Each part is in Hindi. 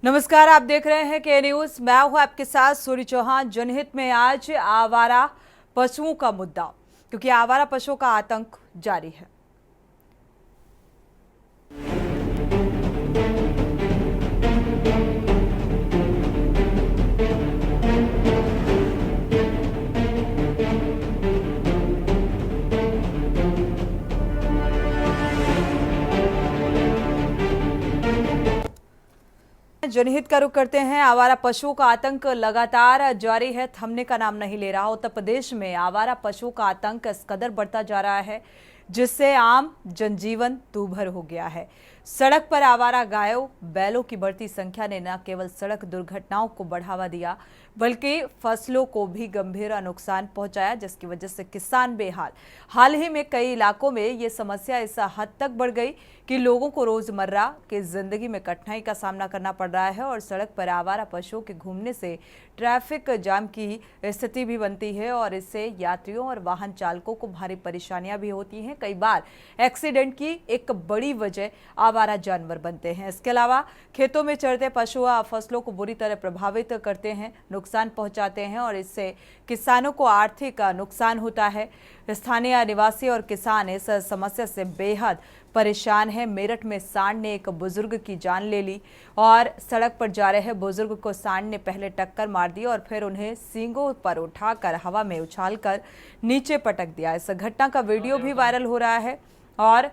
नमस्कार, आप देख रहे हैं के न्यूज। मैं हूं आपके साथ सूर्य चौहान। जनहित में आज आवारा पशुओं का मुद्दा, क्योंकि आवारा पशुओं का आतंक जारी है। जनहित का रुख करते हैं। आवारा पशुओं का आतंक लगातार जारी है, थमने का नाम नहीं ले रहा। उत्तर प्रदेश में आवारा पशुओं का आतंक इस कदर बढ़ता जा रहा है जिससे आम जनजीवन दूभर हो गया है। सड़क पर आवारा गायों बैलों की बढ़ती संख्या ने न केवल सड़क दुर्घटनाओं को बढ़ावा दिया बल्कि फसलों को भी गंभीर नुकसान पहुंचाया, जिसकी वजह से किसान बेहाल। हाल ही में कई इलाकों में ये समस्या इस हद तक बढ़ गई कि लोगों को रोजमर्रा की जिंदगी में कठिनाई का सामना करना पड़ रहा है और सड़क पर आवारा पशुओं के घूमने से ट्रैफिक जाम की स्थिति भी बनती है और इससे यात्रियों और वाहन चालकों को भारी परेशानियां भी होती हैं। कई बार एक्सीडेंट की एक बड़ी वजह आवारा जानवर बनते हैं। इसके अलावा खेतों में चरते पशु फसलों को बुरी तरह प्रभावित करते हैं, नुकसान पहुंचाते हैं और इससे किसानों को आर्थिक नुकसान होता है। स्थानीय निवासी और किसान इस समस्या से बेहद परेशान है। मेरठ में सांड ने एक बुजुर्ग की जान ले ली और सड़क पर जा रहे बुजुर्ग को सांड ने पहले टक्कर मार दी और फिर उन्हें सींगों पर उठाकर हवा में उछालकर नीचे पटक दिया। इस घटना का वीडियो भी वायरल हो रहा है और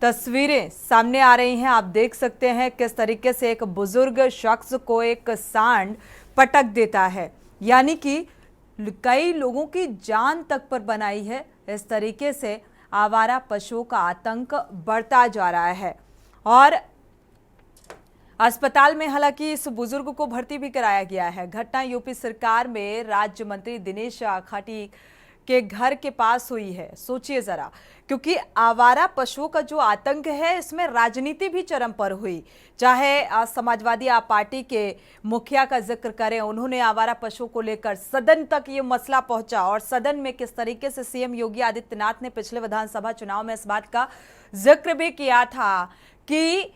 तस्वीरें सामने आ रही हैं। आप देख सकते हैं किस तरीके से एक बुजुर्ग शख्स को एक सांड पटक देता है, यानी कि कई लोगों की जान तक पर बनाई है। इस तरीके से आवारा पशुओं का आतंक बढ़ता जा रहा है और अस्पताल में हालांकि इस बुजुर्ग को भर्ती भी कराया गया है। घटना यूपी सरकार में राज्य मंत्री दिनेश खाटी के घर के पास हुई है। सोचिए जरा, क्योंकि आवारा पशुओं का जो आतंक है इसमें राजनीति भी चरम पर हुई। चाहे समाजवादी पार्टी के मुखिया का जिक्र करें, उन्होंने आवारा पशुओं को लेकर सदन तक ये मसला पहुंचा और सदन में किस तरीके से सीएम योगी आदित्यनाथ ने पिछले विधानसभा चुनाव में इस बात का जिक्र भी किया था कि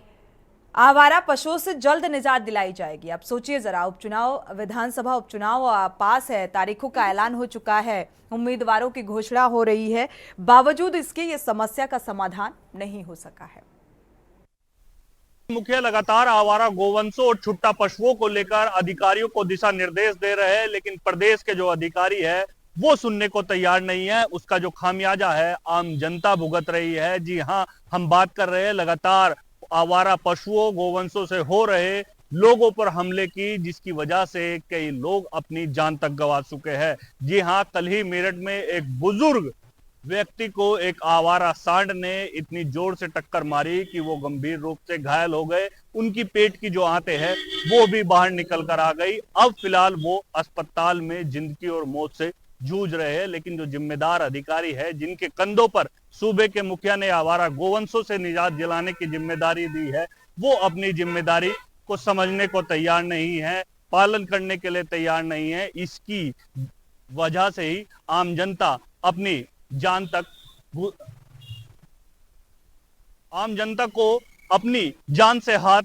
आवारा पशुओं से जल्द निजात दिलाई जाएगी। अब सोचिए जरा, उपचुनाव, विधानसभा उपचुनाव पास है, तारीखों का ऐलान हो चुका है, उम्मीदवारों की घोषणा हो रही है, बावजूद इसके ये समस्या का समाधान नहीं हो सका है। मुखिया लगातार आवारा गोवंशों और छुट्टा पशुओं को लेकर अधिकारियों को दिशा निर्देश दे रहे हैं, लेकिन प्रदेश के जो अधिकारी है वो सुनने को तैयार नहीं है। उसका जो खामियाजा है आम जनता भुगत रही है। जी हाँ, हम बात कर रहे हैं लगातार आवारा पशुओं गोवंशों से हो रहे लोगों पर हमले की, जिसकी वजह से कई लोग अपनी जान तक गंवा चुके हैं। जी हाँ, कल ही मेरठ में एक बुजुर्ग व्यक्ति को एक आवारा सांड ने इतनी जोर से टक्कर मारी कि वो गंभीर रूप से घायल हो गए। उनकी पेट की जो आंतें हैं वो भी बाहर निकल कर आ गई। अब फिलहाल वो अस्पताल में जिंदगी और मौत से जूझ रहे हैं, लेकिन जो जिम्मेदार अधिकारी है जिनके कंधों पर सूबे के मुखिया ने आवारा गोवंशों से निजात दिलाने की जिम्मेदारी दी है, वो अपनी जिम्मेदारी को समझने को तैयार नहीं है, पालन करने के लिए तैयार नहीं है। इसकी वजह से ही आम जनता अपनी जान तक आम जनता को अपनी जान से हाथ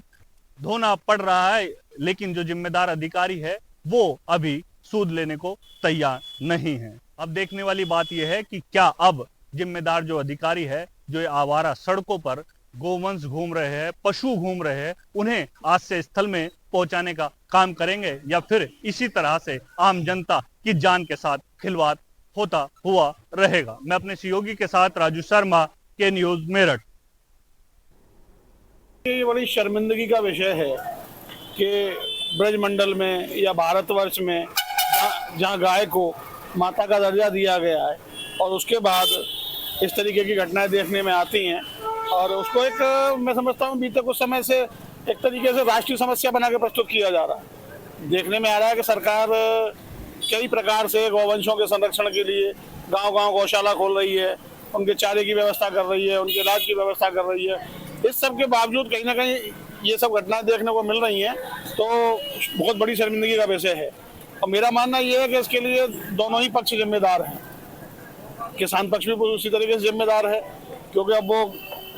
धोना पड़ रहा है, लेकिन जो जिम्मेदार अधिकारी है वो अभी सूद लेने को तैयार नहीं है। अब देखने वाली बात यह है कि क्या अब जिम्मेदार जो अधिकारी है, जो ये आवारा सड़कों पर गोवंश घूम रहे हैं, पशु घूम रहे हैं, उन्हें आश्रय स्थल में पहुंचाने का काम करेंगे या फिर इसी तरह से आम जनता की जान के साथ खिलवाड़ होता हुआ रहेगा। मैं अपने सहयोगी के साथ राजू शर्मा, के न्यूज मेरठ। ये बड़ी शर्मिंदगी का विषय है कि ब्रजमंडल में या भारतवर्ष में जहाँ गाय को माता का दर्जा दिया गया है और उसके बाद इस तरीके की घटनाएं देखने में आती हैं और उसको एक, मैं समझता हूँ बीते कुछ समय से एक तरीके से राष्ट्रीय समस्या बना के प्रस्तुत किया जा रहा है। देखने में आ रहा है कि सरकार कई प्रकार से गौवंशों के संरक्षण के लिए गांव-गांव गौशाला खोल रही है, उनके चारे की व्यवस्था कर रही है, उनके इलाज की व्यवस्था कर रही है। इस सब के बावजूद कहीं ना कहीं ये सब घटनाएं देखने को मिल रही हैं, तो बहुत बड़ी शर्मिंदगी का विषय है। और मेरा मानना ये है कि इसके लिए दोनों ही पक्ष जिम्मेदार हैं। किसान पक्ष भी उसी तरीके से जिम्मेदार है, क्योंकि अब वो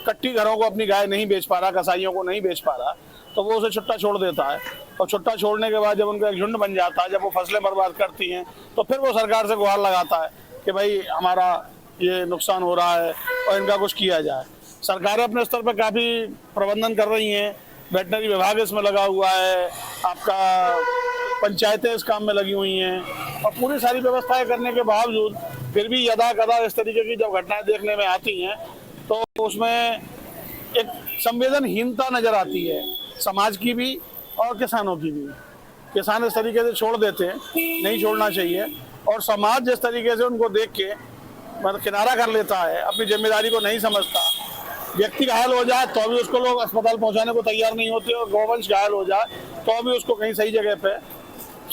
कट्टी घरों को अपनी गाय नहीं बेच पा रहा, कसाईयों को नहीं बेच पा रहा, तो तो वो उसे छुट्टा छोड़ देता है, और छुट्टा छोड़ने के बाद जब उनका एक झुंड बन जाता है, जब वो फसलें बर्बाद करती हैं, तो फिर वो सरकार से गुहार लगाता है कि भाई हमारा ये नुकसान हो रहा है और इनका कुछ किया जाए। सरकारें अपने स्तर पर काफ़ी प्रबंधन कर रही हैं, वेटनरी विभाग इसमें लगा हुआ है, आपका पंचायतें इस काम में लगी हुई हैं, और पूरी सारी व्यवस्थाएं करने के बावजूद फिर भी यदा कदा इस तरीके की जब घटनाएं देखने में आती हैं तो उसमें एक संवेदनहीनता नजर आती है, समाज की भी और किसानों की भी। किसान इस तरीके से छोड़ देते हैं, नहीं छोड़ना चाहिए, और समाज जिस तरीके से उनको देख के मतलब किनारा कर लेता है, अपनी जिम्मेदारी को नहीं समझता। व्यक्ति घायल हो जाए तो भी उसको लोग अस्पताल पहुंचाने को तैयार नहीं होते, और गौवंश घायल हो जाए तो भी उसको कहीं सही जगह पे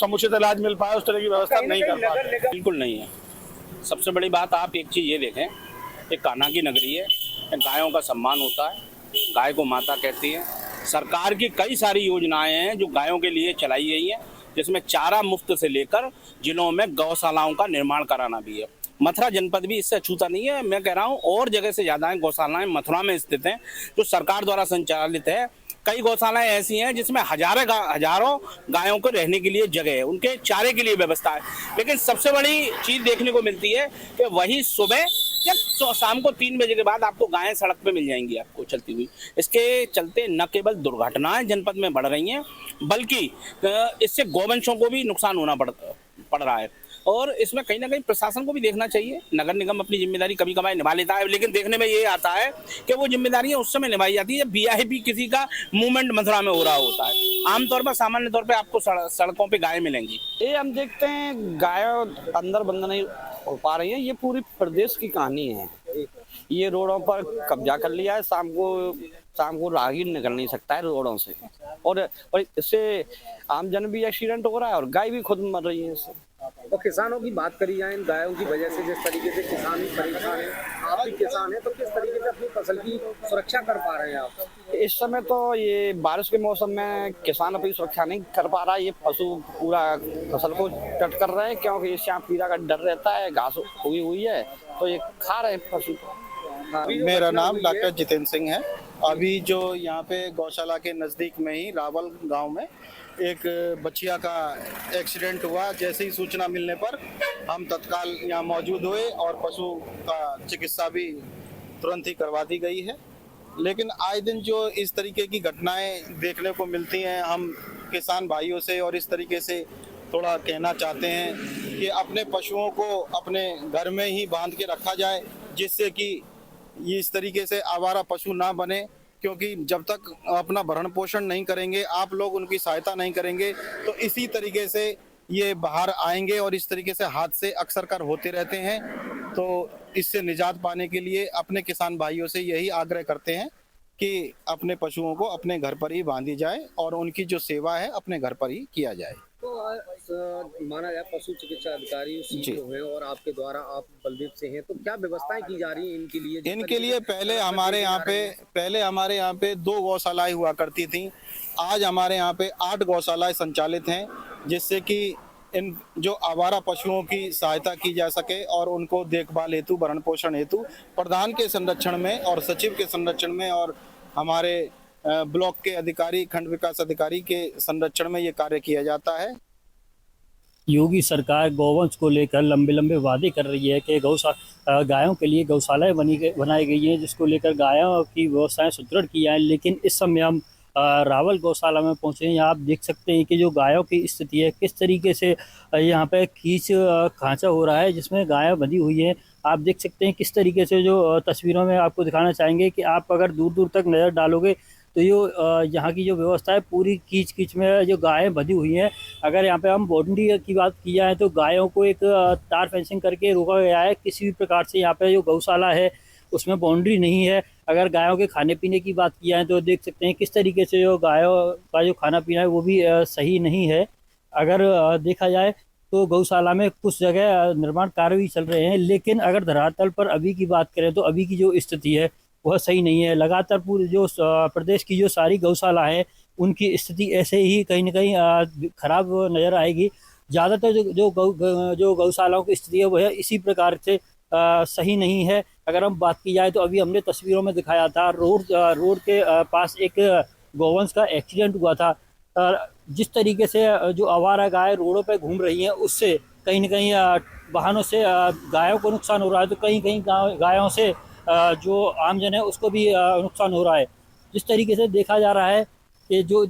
समुचित इलाज मिल पाए, उस तरह की व्यवस्था नहीं कर पाते। बिल्कुल नहीं है। सबसे बड़ी बात आप एक चीज़ ये देखें, एक कान्हा की नगरी है, गायों का सम्मान होता है, गाय को माता कहती है। सरकार की कई सारी योजनाएं हैं जो गायों के लिए चलाई गई हैं, जिसमें चारा मुफ्त से लेकर जिलों में गौशालाओं का निर्माण कराना भी है। मथुरा जनपद भी इससे अछूता नहीं है। मैं कह रहा हूँ और जगह से ज़्यादा गौशालाएं मथुरा में स्थित हैं, जो सरकार द्वारा संचालित है। कई गौशालाएं ऐसी हैं जिसमें हजारों गायों को रहने के लिए जगह है, उनके चारे के लिए व्यवस्था है। लेकिन सबसे बड़ी चीज़ देखने को मिलती है कि वही सुबह या शाम को 3 बजे के बाद आपको गायें सड़क पे मिल जाएंगी आपको चलती हुई। इसके चलते न केवल दुर्घटनाएं जनपद में बढ़ रही हैं, बल्कि इससे गौवंशों को भी नुकसान होना पड़ रहा है। और इसमें कहीं ना कहीं प्रशासन को भी देखना चाहिए। नगर निगम अपनी जिम्मेदारी कभी कभार निभा लेता है, लेकिन देखने में ये आता है कि वो जिम्मेदारियां उस समय निभाई जाती है जब वीआईपी किसी का मूवमेंट मथुरा में हो रहा होता है। आमतौर पर सामान्य तौर पे आपको सड़कों पे गायें मिलेंगी। ये हम देखते हैं गाय अंदर बंद नहीं हो पा रही है। ये पूरी प्रदेश की कहानी है। ये रोडों पर कब्जा कर लिया है, शाम को राहगीर निकल नहीं सकता है रोडों से, और इससे आमजन भी एक्सीडेंट हो रहा है और गाय भी खुद मर रही है इससे। और किसानों की बात करी जाए, इन गायों की वजह से जिस तरीके से किसान परेशान है, आप भी किसान हैं, तो किस तरीके से अपनी फसल की सुरक्षा कर पा रहे हैं आप? इस समय तो ये बारिश के मौसम में किसान अपनी सुरक्षा नहीं कर पा रहा। ये पशु पूरा फसल को टट कर रहे हैं, क्योंकि इससे यहाँ कीड़ा का डर रहता है, घास उगी हुई है तो ये खा रहे हैं पशु। मेरा नाम डॉक्टर जितेंद्र सिंह है। अभी जो यहाँ पे गौशाला के नज़दीक में ही रावल गांव में एक बच्चिया का एक्सीडेंट हुआ। जैसे ही सूचना मिलने पर हम तत्काल यहाँ मौजूद हुए और पशु का चिकित्सा भी तुरंत ही करवा दी गई है। लेकिन आए दिन जो इस तरीके की घटनाएं देखने को मिलती हैं, हम किसान भाइयों से और इस तरीके से थोड़ा कहना चाहते हैं कि अपने पशुओं को अपने घर में ही बांध के रखा जाए, जिससे कि ये इस तरीके से आवारा पशु ना बने। क्योंकि जब तक अपना भरण पोषण नहीं करेंगे, आप लोग उनकी सहायता नहीं करेंगे, तो इसी तरीके से ये बाहर आएंगे और इस तरीके से हादसे अक्सर कर होते रहते हैं। तो इससे निजात पाने के लिए अपने किसान भाइयों से यही आग्रह करते हैं कि अपने पशुओं को अपने घर पर ही बांधी जाए और उनकी जो सेवा है अपने घर पर ही किया जाए। तो माना जाए पशु चिकित्सा अधिकारी जो हैं और आपके द्वारा आप बलदेव से हैं, तो क्या व्यवस्थाएं की जा रही हैं इनके लिए? इनके लिए पहले हमारे यहाँ पे 2 गौशालाएं हुआ करती थी। आज हमारे यहाँ पे 8 गौशालाएं संचालित हैं, जिससे कि इन जो आवारा पशुओं की सहायता की जा सके और उनको देखभाल हेतु, भरण पोषण हेतु प्रधान के संरक्षण में और सचिव के संरक्षण में और हमारे ब्लॉक के अधिकारी, खंड विकास अधिकारी के संरक्षण में ये कार्य किया जाता है। योगी सरकार गौवंश को लेकर लंबे लंबे वादे कर रही है कि गायों के लिए गौशालाएं बनाई गई हैं, जिसको लेकर गायों की व्यवस्थाएं सुदृढ़ की जाए। लेकिन इस समय हम रावल गौशाला में पहुंचे हैं। यहाँ आप देख सकते हैं कि जो गायों की स्थिति है, किस तरीके से यहाँ पे खींच खांचा हो रहा है, जिसमें गायें बंधी हुई हैं। आप देख सकते हैं किस तरीके से जो तस्वीरों में आपको दिखाना चाहेंगे कि आप अगर दूर दूर तक नज़र डालोगे तो यहाँ की जो व्यवस्था है पूरी कीच में जो गायें बंधी हुई हैं। अगर यहाँ पे हम बाउंड्री की बात की जाए तो गायों को एक तार फेंसिंग करके रोका गया है। किसी भी प्रकार से यहाँ पे जो गौशाला है उसमें बाउंड्री नहीं है। अगर गायों के खाने पीने की बात की जाए तो देख सकते हैं किस तरीके से जो गायों का जो खाना पीना है वो भी सही नहीं है। अगर देखा जाए तो गौशाला में कुछ जगह निर्माण कार्य भी चल रहे हैं, लेकिन अगर धरातल पर अभी की बात करें तो अभी की जो स्थिति है वह सही नहीं है। लगातार पूरे जो प्रदेश की जो सारी गौशाला है उनकी स्थिति ऐसे ही कहीं ना कहीं खराब नज़र आएगी। ज़्यादातर जो गौशालाओं की स्थिति है वह इसी प्रकार से सही नहीं है। अगर हम बात की जाए तो अभी हमने तस्वीरों में दिखाया था रोड के पास एक गौवंश का एक्सीडेंट हुआ था, जिस तरीके से जो आवारा गाय रोडों पे घूम रही हैं उससे कहीं न कहीं वाहनों से गायों को नुकसान हो रहा है, तो कहीं कहीं गायों से जो आमजन है उसको भी नुकसान हो रहा है। जिस तरीके से देखा जा रहा है कि जो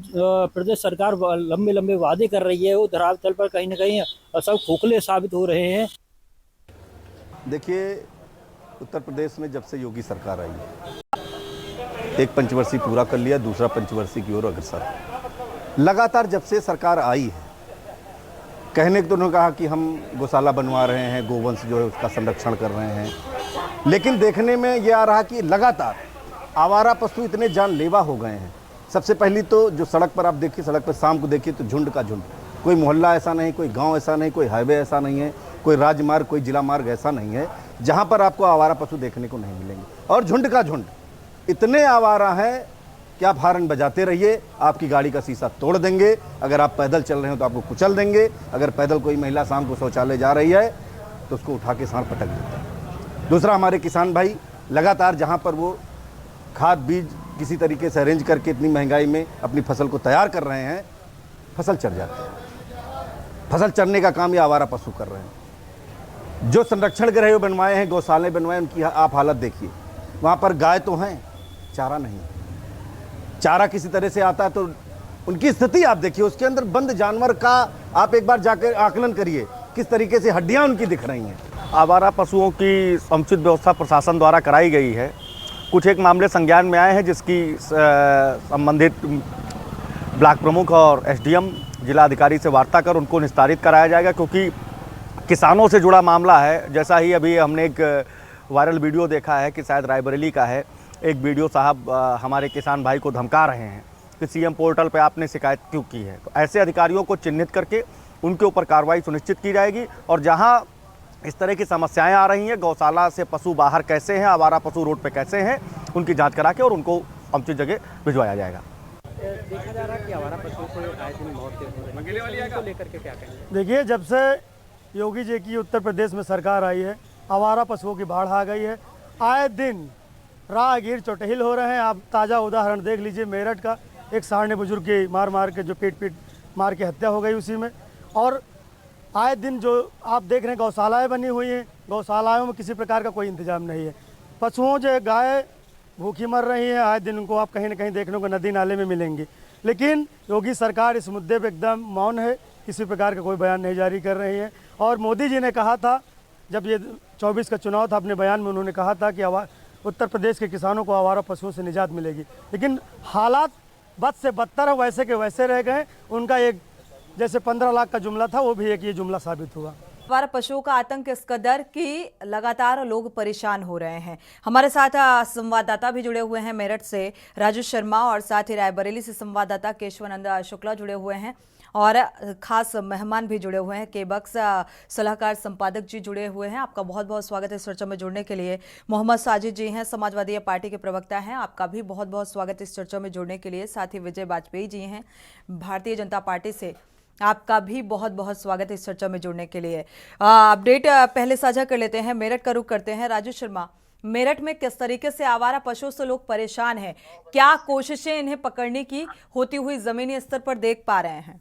प्रदेश सरकार लंबे लंबे वादे कर रही है वो धरातल पर कहीं न कहीं सब खोखले साबित हो रहे हैं। देखिए, उत्तर प्रदेश में जब से योगी सरकार आई है, एक पंचवर्षीय पूरा कर लिया, दूसरा पंचवर्षीय की ओर अग्रसर है। लगातार जब से सरकार आई है, कहने को तो उन्होंने कहा कि हम गौशाला बनवा रहे हैं, गोवंश जो है उसका संरक्षण कर रहे हैं, लेकिन देखने में ये आ रहा कि लगातार आवारा पशु इतने जानलेवा हो गए हैं। सबसे पहली तो जो सड़क पर आप देखिए, सड़क पर शाम को देखिए तो झुंड का झुंड, कोई मोहल्ला ऐसा नहीं, कोई गांव ऐसा नहीं, कोई हाईवे ऐसा नहीं है, कोई राजमार्ग, कोई जिला मार्ग ऐसा नहीं है जहां पर आपको आवारा पशु देखने को नहीं मिलेंगे। और झुंड का झुंड इतने आवारा हैं कि आप हॉर्न बजाते रहिए, आपकी गाड़ी का शीशा तोड़ देंगे। अगर आप पैदल चल रहे हो तो आपको कुचल देंगे। अगर पैदल कोई महिला शाम को शौचालय जा रही है तो उसको उठा के सांड पटक देता है। दूसरा, हमारे किसान भाई लगातार जहां पर वो खाद बीज किसी तरीके से अरेंज करके इतनी महंगाई में अपनी फसल को तैयार कर रहे हैं, फसल चर जाती है। फसल चरने का काम ये आवारा पशु कर रहे हैं। जो संरक्षण गृह बनवाए हैं, गौशाले बनवाए, उनकी आप हालत देखिए। वहाँ पर गाय तो हैं, चारा नहीं। चारा किसी तरह से आता है तो उनकी स्थिति आप देखिए, उसके अंदर बंद जानवर का आप एक बार जाकर आकलन करिए किस तरीके से हड्डियाँ उनकी दिख रही हैं। आवारा पशुओं की समुचित व्यवस्था प्रशासन द्वारा कराई गई है। कुछ एक मामले संज्ञान में आए हैं जिसकी संबंधित ब्लॉक प्रमुख और एसडीएम जिला अधिकारी से वार्ता कर उनको निस्तारित कराया जाएगा, क्योंकि किसानों से जुड़ा मामला है। जैसा ही अभी हमने एक वायरल वीडियो देखा है कि शायद रायबरेली का है, एक वीडियो साहब हमारे किसान भाई को धमका रहे हैं कि सीएम पोर्टल पे आपने शिकायत क्यों की है। तो ऐसे अधिकारियों को चिन्हित करके उनके ऊपर कार्रवाई सुनिश्चित की जाएगी। और जहां इस तरह की समस्याएं आ रही हैं, गौशाला से पशु बाहर कैसे हैं, आवारा पशु रोड पे कैसे हैं, उनकी जांच करा के और उनको समुचित जगह भिजवाया जाएगा। देखा जा रहा है कि आवारा पशुओं को आए दिन मौतें हो रही हैं, इसको लेकर के क्या कहेंगे? देखिए, जब से योगी जी की उत्तर प्रदेश में सरकार आई है, आवारा पशुओं की बाढ़ आ गई है। आए दिन राहगीर चौटहिल हो रहे हैं। आप ताज़ा उदाहरण देख लीजिए, मेरठ का एक साढ़े बुजुर्ग की मार के जो पीट मार के हत्या हो गई उसी में। और आए दिन जो आप देख रहे हैं गौशालाएँ बनी हुई हैं, गौशालाओं में किसी प्रकार का कोई इंतजाम नहीं है। पशुओं जो गाय भूखी मर रही हैं, आए दिन उनको आप कहीं ना कहीं देखने को नदी नाले में मिलेंगी। लेकिन योगी सरकार इस मुद्दे पर एकदम मौन है, किसी प्रकार का कोई बयान नहीं जारी कर रही है। और मोदी जी ने कहा था, जब ये 24 का चुनाव था, अपने बयान में उन्होंने कहा था कि उत्तर प्रदेश के किसानों को आवारा पशुओं से निजात मिलेगी। लेकिन हालात बद से बदतर वैसे के वैसे रह गए। उनका एक जैसे 15 लाख का जुमला था, वो भी एक ये जुमला साबित हुआ। आवारा पशुओं का आतंक इस कदर कि लगातार लोग परेशान हो रहे हैं। हमारे साथ संवाददाता भी जुड़े हुए हैं, मेरठ से राजू शर्मा और साथ ही रायबरेली से संवाददाता केशवानंद शुक्ला जुड़े हुए हैं और खास मेहमान भी जुड़े हुए हैं, केबक्स सलाहकार संपादक जी जुड़े हुए हैं। आपका बहुत बहुत स्वागत है इस चर्चा में जुड़ने के लिए। मोहम्मद साजिद जी हैं, समाजवादी पार्टी के प्रवक्ता हैं, आपका भी बहुत बहुत स्वागत इस चर्चा में जुड़ने के लिए। साथ ही विजय वाजपेयी जी हैं, भारतीय जनता पार्टी से, आपका भी बहुत बहुत स्वागत है इस चर्चा में जुड़ने के लिए। अपडेट पहले साझा कर लेते हैं, मेरठ का रुख करते हैं। राजू शर्मा, मेरठ में किस तरीके से आवारा पशुओं से लोग परेशान हैं, क्या कोशिशें इन्हें पकड़ने की होती हुई जमीनी स्तर पर देख पा रहे हैं?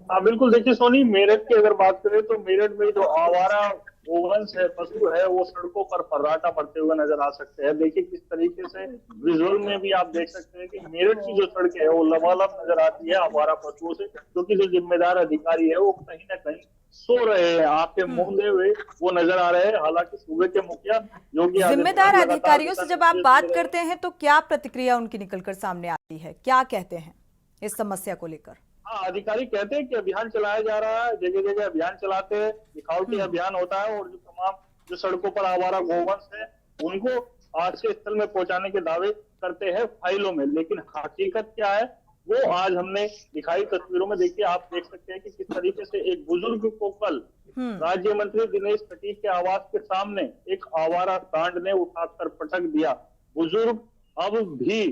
हाँ बिल्कुल, देखिए सोनी, मेरठ की अगर बात करें तो मेरठ में जो आवारा गोवंश है, पशु है, वो सड़कों पर फर्राटा पड़ते हुए नजर आ सकते हैं। देखिए किस तरीके से विजुअल में भी आप देख सकते हैं कि मेरठ की जो सड़कें है वो लबालब नजर आती है आवारा पशुओं से, क्योंकि जो जिम्मेदार अधिकारी है वो कहीं ना कहीं सो रहे हैं, आंखें मूंदे हुए वो नजर आ रहे हैं। हालांकि सूबे के मुखिया योगी जिम्मेदार अधिकारियों से जब आप बात करते हैं तो क्या प्रतिक्रिया उनकी निकलकर सामने आती है, क्या कहते हैं इस समस्या को लेकर? हाँ, अधिकारी कहते हैं कि अभियान चलाया जा रहा है, जगह जगह अभियान चलाते हैं, दिखावटी अभियान होता है और जो तमाम जो सड़कों पर आवारा गोवंश है उनको आश्रय स्थल में पहुंचाने के दावे करते हैं फाइलों में। लेकिन हकीकत क्या है वो आज हमने दिखाई तस्वीरों में। देखिए, आप देख सकते हैं कि किस तरीके से एक बुजुर्ग को कल राज्य मंत्री दिनेश कटीक के आवास के सामने एक आवारा सांड ने उठाकर पटक दिया। बुजुर्ग अब भी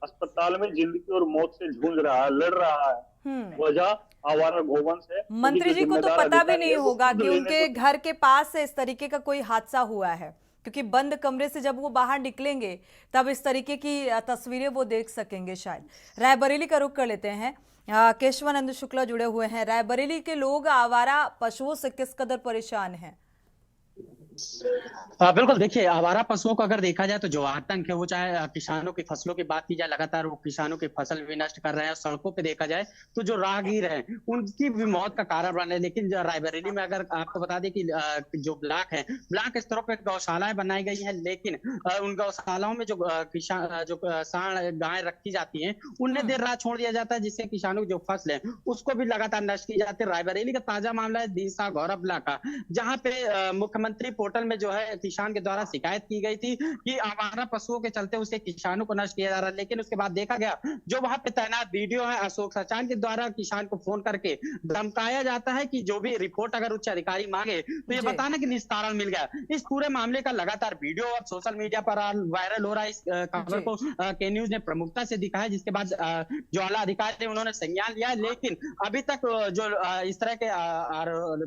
अस्पताल में जिंदगी और मौत से जूझ रहा है, लड़ रहा है। वजह आवारा गोवंश है। मंत्री जी को तो पता भी नहीं होगा कि उनके घर के पास इस तरीके का कोई हादसा हुआ है, क्योंकि बंद कमरे से जब वो बाहर निकलेंगे तब इस तरीके की तस्वीरें वो देख सकेंगे शायद। रायबरेली का रुख कर लेते हैं, केशवानंद शुक्ला जुड़े हुए हैं। रायबरेली के लोग आवारा पशुओं से किस कदर परेशान हैं? बिल्कुल, देखिए आवारा पशुओं को अगर देखा जाए तो जो आतंक है वो चाहे किसानों की फसलों की बात की जाए, लगातार वो किसानों की फसल भी नष्ट कर रहे हैं। सड़कों पे देखा जाए तो जो राहगीर हैं उनकी भी मौत का कारण बन रहे हैं। लेकिन रायबरेली में अगर आपको बता दें कि जो ब्लॉक है, ब्लॉक स्तरों पर गौशालाएं बनाई गई हैं, लेकिन उन गौशालाओं में जो किसान जो सांड गाय रखी जाती है उन्हें देर रात छोड़ दिया जाता है, जिससे किसानों की जो फसल है उसको भी लगातार नष्ट की जाती है। रायबरेली का ताजा मामला है दीसा गौरव ब्लॉक का, जहाँ पे मुख्यमंत्री पोर्टल में जो है किसान के द्वारा शिकायत की गई थी कि आवारा पशुओं के चलते उसे किसानों को नष्ट किया जा रहा है। लेकिन उसके बाद देखा गया जो वहां पे तैनात वीडियो है अशोक सचान के द्वारा किसान को फोन करके धमकाया जाता है कि जो भी रिपोर्ट अगर उच्च अधिकारी मांगे तो ये बताना कि निस्तारण मिल गया। इस पूरे मामले का लगातार वीडियो अब सोशल मीडिया पर वायरल हो रहा है। इस खबर को के न्यूज ने प्रमुखता से दिखाया, जिसके बाद जो आला अधिकारी उन्होंने संज्ञान लिया, लेकिन अभी तक जो इस तरह के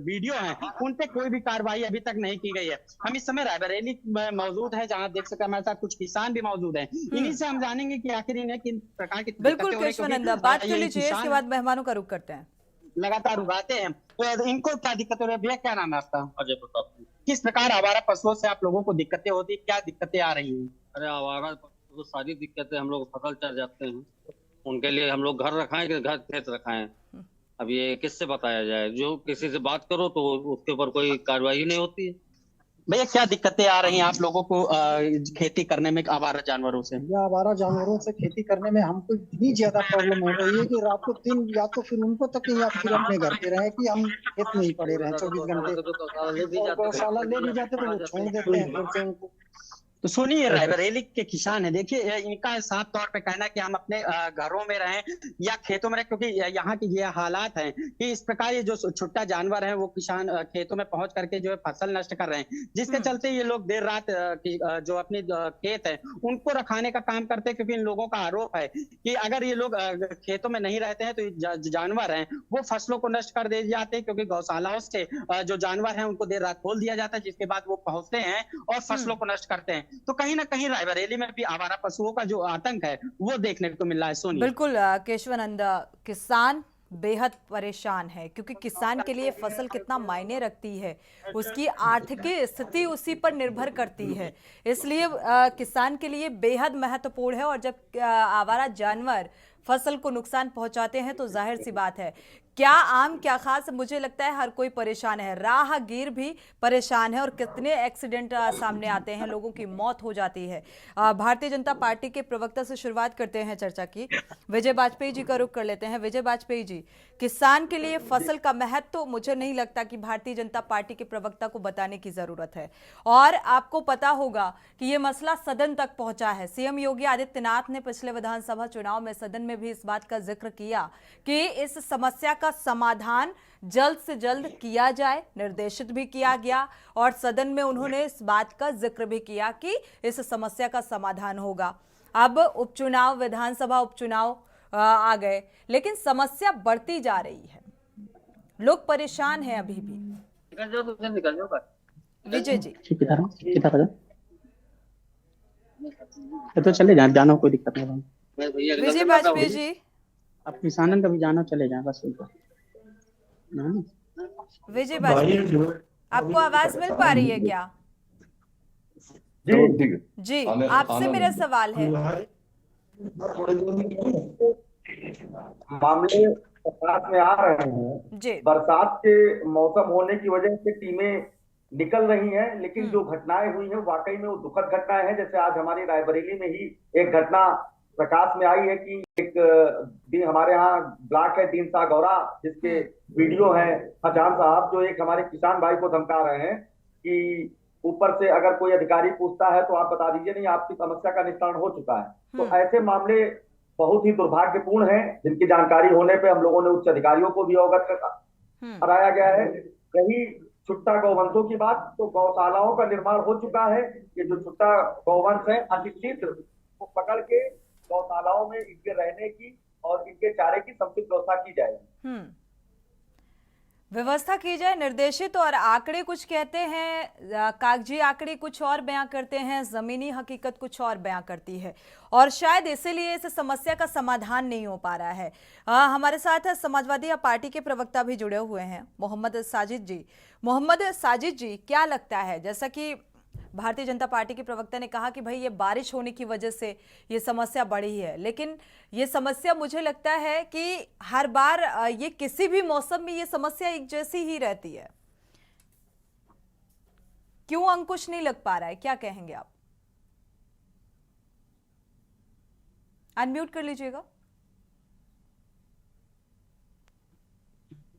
वीडियो है उन पे कोई भी कार्रवाई अभी तक नहीं की गई है। हम इस समय रायबरेली में मौजूद है, जहां देख सकते हैं हमारे साथ कुछ किसान भी मौजूद हैं। इन्हीं से हम जानेंगे कि आखिर इन्हें किन प्रकार की बिल्कुल केशवानंद, बात कर लीजिए, इसके बाद मेहमानों का रुख करते हैं। लगातार उगाते हैं तो इनको क्या दिक्कत हो रही है? भैया क्या नाम है आपका? अजय प्रताप। किस प्रकार आवारा पशुओं से आप लोगों को दिक्कतें होती, क्या दिक्कतें आ रही हैं? अरे आवारा तो सारी दिक्कतें, हम लोग फसल चल जाते हैं, उनके लिए हम लोग घर रखाएं कि घर खेत रखाएं, अब ये किससे बताया जाए? जो किसी से बात करो तो उसके ऊपर कोई कार्रवाई नहीं होती है। भैया क्या दिक्कतें आ रही हैं आप लोगों को खेती करने में आवारा जानवरों से? या आवारा जानवरों से खेती करने में हमको इतनी ज्यादा प्रॉब्लम हो रही है कि रात को 3 या तो फिर उनको तक या फिर अपने घर पे रहे कि हम खेत में ही पड़े रहे 24 घंटे। गौशाला ले भी जाते तो वो छोड़ देते हैं फिर से उनको। तो सुनिए, रायबरेली के किसान है, देखिए इनका साफ तौर पे कहना है कि हम अपने घरों में रहें या खेतों में रहें, क्योंकि यहाँ की ये हालात हैं कि इस प्रकार ये जो छुट्टा जानवर है वो किसान खेतों में पहुंच करके जो है फसल नष्ट कर रहे हैं, जिसके चलते ये लोग देर रात जो अपने खेत है उनको रखाने का काम करते हैं। क्योंकि इन लोगों का आरोप है कि अगर ये लोग खेतों में नहीं रहते हैं तो जो जानवर है वो फसलों को नष्ट कर दे जाते हैं, क्योंकि गौशालाओं से जो जानवर है उनको देर रात खोल दिया जाता है, जिसके बाद वो पहुंचते हैं और फसलों को नष्ट करते हैं। तो कहीं ना कहीं रायबरेली में भी आवारा पशुओं का जो आतंक है वो देखने को मिल रहा है। सोनी, बिल्कुल केशवानंद, किसान बेहद परेशान है क्योंकि किसान के लिए फसल कितना मायने रखती है, उसकी आर्थिक स्थिति उसी पर निर्भर करती है, इसलिए किसान के लिए बेहद महत्वपूर्ण है। और जब आवारा जानवर फसल को नुकसान पहुंचाते हैं तो जाहिर सी बात है क्या आम क्या खास, मुझे लगता है हर कोई परेशान है, राहगीर भी परेशान है और कितने एक्सीडेंट सामने आते हैं, लोगों की मौत हो जाती है। भारतीय जनता पार्टी के प्रवक्ता से शुरुआत करते हैं चर्चा की, विजय वाजपेयी जी का रुख कर लेते हैं। विजय वाजपेयी जी, किसान के लिए फसल का महत्व तो मुझे नहीं लगता कि भारतीय जनता पार्टी के प्रवक्ता को बताने की जरूरत है, और आपको पता होगा कि ये मसला सदन तक पहुंचा है। सीएम योगी आदित्यनाथ ने पिछले विधानसभा चुनाव में सदन में भी इस बात का जिक्र किया कि इस समस्या का समाधान जल्द से जल्द किया जाए, निर्देशित भी किया गया और सदन में उन्होंने इस बात का जिक्र भी किया कि इस समस्या का समाधान होगा। अब उपचुनाव, विधानसभा उपचुनाव आ गए, लेकिन समस्या बढ़ती जा रही है, लोग परेशान हैं अभी भी। विजय जी, तो चले जाना कोई दिक्कत नहीं। विजय वाजपेयी जी, अब किसानों का भी जाना चले जाए बस। विजय वाजपेयी, आपको आवाज मिल पा रही है क्या? जी, आपसे मेरा सवाल है। मामले बरसात में आ रहे हैं जी, बरसात के मौसम होने की वजह से टीमें निकल रही हैं, लेकिन जो घटनाएं हुई हैं वाकई में वो दुखद घटनाएं हैं। जैसे आज हमारी रायबरेली में ही एक घटना प्रकाश में आई है कि एक हमारे यहाँ ब्लॉक है दीनसा गौरा, जिसके वीडियो है खजान साहब जो एक हमारे किसान भाई को धमका रहे हैं कि ऊपर से अगर कोई अधिकारी पूछता है तो आप बता दीजिए नहीं आपकी समस्या का निस्तारण हो चुका है। तो ऐसे मामले बहुत ही दुर्भाग्यपूर्ण हैं, जिनकी जानकारी होने पे हम लोगों ने उच्च अधिकारियों को भी अवगत कराया गया है। रही छुट्टा गौवंशों की बात, तो गौशालाओं का निर्माण हो चुका है। ये जो छुट्टा गौवंश है अशिक्षित को पकड़ के गौशालाओं में इनके रहने की और इनके चारे की समुचित व्यवस्था की जाएगी। व्यवस्था की जाए निर्देशित, और आंकड़े कुछ कहते हैं, कागजी आंकड़े कुछ और बयां करते हैं, जमीनी हकीकत कुछ और बयां करती है, और शायद इसीलिए इस समस्या का समाधान नहीं हो पा रहा है। हमारे साथ समाजवादी पार्टी के प्रवक्ता भी जुड़े हुए हैं, मोहम्मद साजिद जी। मोहम्मद साजिद जी, क्या लगता है, जैसा कि भारतीय जनता पार्टी के प्रवक्ता ने कहा कि भाई ये बारिश होने की वजह से ये समस्या बढ़ी है, लेकिन ये समस्या मुझे लगता है कि हर बार ये किसी भी मौसम में ये समस्या एक जैसी ही रहती है, क्यों अंकुश नहीं लग पा रहा है, क्या कहेंगे आप? अनम्यूट कर लीजिएगा।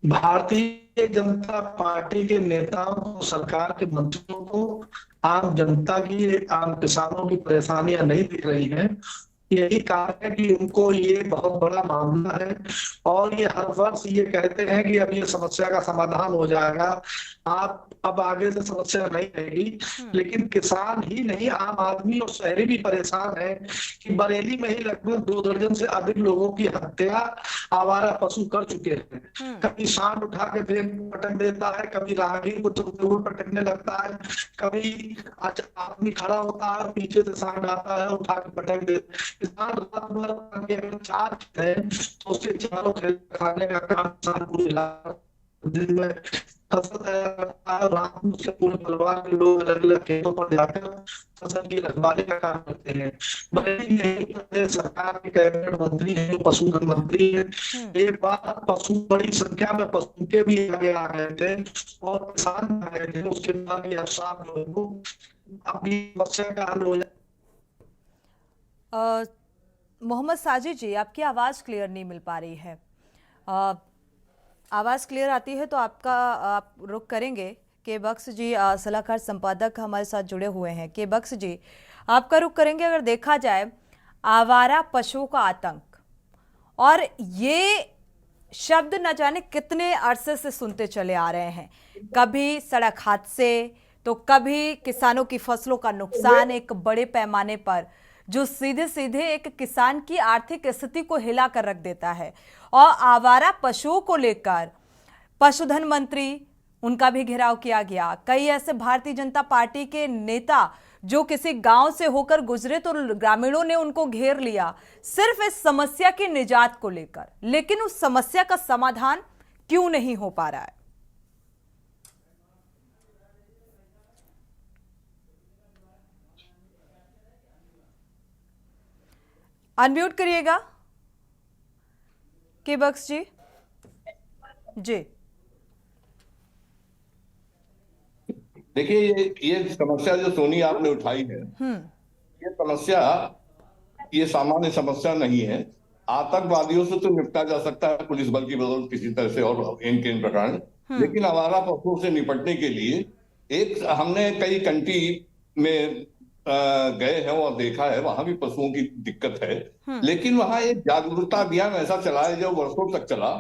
भारतीय जनता पार्टी के नेताओं को, सरकार के मंत्रियों को आम जनता की, आम किसानों की परेशानियां नहीं दिख रही हैं। यही कारण है कि उनको ये बहुत बड़ा मामला है, और ये हर वर्ष ये कहते हैं कि अब ये समस्या का समाधान हो जाएगा, आप अब आगे से समस्या नहीं रहेगी। लेकिन किसान ही नहीं, आम आदमी और शहरी भी परेशान है कि बरेली में ही लगभग 2 दर्जन से अधिक लोगों की हत्या आवारा पशु कर चुके हैं। कभी सांड उठा के पटक देता है, कभी राहगीर को दूर पटकने लगता है, कभी आदमी खड़ा होता है पीछे से सांड आता है उठा के पटक देता है। किसान रात भर 4 है तो उसके चारों खाने का काम पूरे दिन में फसल तैयार करता है, रात में उसके पूरे परिवार के लोग अलग अलग खेतों पर जाकर फसल की रखवाली का काम करते हैं। बरेली नहीं, सरकार के कैबिनेट मंत्री है, जो पशुधन मंत्री है, एक बार पशु बड़ी संख्या में पशु के भी आगे आ गए थे और किसान आ गए थे, उसके बाद ये साफ लोगों को अपनी समस्या का हल हो जाए। मोहम्मद साजिद जी, आपकी आवाज़ क्लियर नहीं मिल पा रही है। आवाज़ क्लियर आती है तो आप रुक करेंगे। के बख्श जी सलाहकार संपादक हमारे साथ जुड़े हुए हैं। के बख्श जी, आपका रुक करेंगे। अगर देखा जाए आवारा पशुओं का आतंक, और ये शब्द न जाने कितने अरसे से सुनते चले आ रहे हैं, कभी सड़क हादसे तो कभी किसानों की फसलों का नुकसान एक बड़े पैमाने पर, जो सीधे सीधे एक किसान की आर्थिक स्थिति को हिला कर रख देता है। और आवारा पशुओं को लेकर पशुधन मंत्री, उनका भी घेराव किया गया। कई ऐसे भारतीय जनता पार्टी के नेता जो किसी गांव से होकर गुजरे तो ग्रामीणों ने उनको घेर लिया सिर्फ इस समस्या की निजात को लेकर, लेकिन उस समस्या का समाधान क्यों नहीं हो पा रहा है? अनम्यूट करिएगा के बख्श जी। जी देखिए, ये समस्या जो सोनी आपने उठाई है, ये समस्या ये सामान्य समस्या नहीं है। आतंकवादियों से तो निपटा जा सकता है पुलिस बल की बदौलत किसी तरह से और इन प्रकार, लेकिन आवारा पशुओं से निपटने के लिए हमने कई कंट्री में गए हैं और देखा है, वहां भी पशुओं की दिक्कत है। लेकिन वहां एक जागरूकता अभियान ऐसा चला है जो वर्षों तक चला।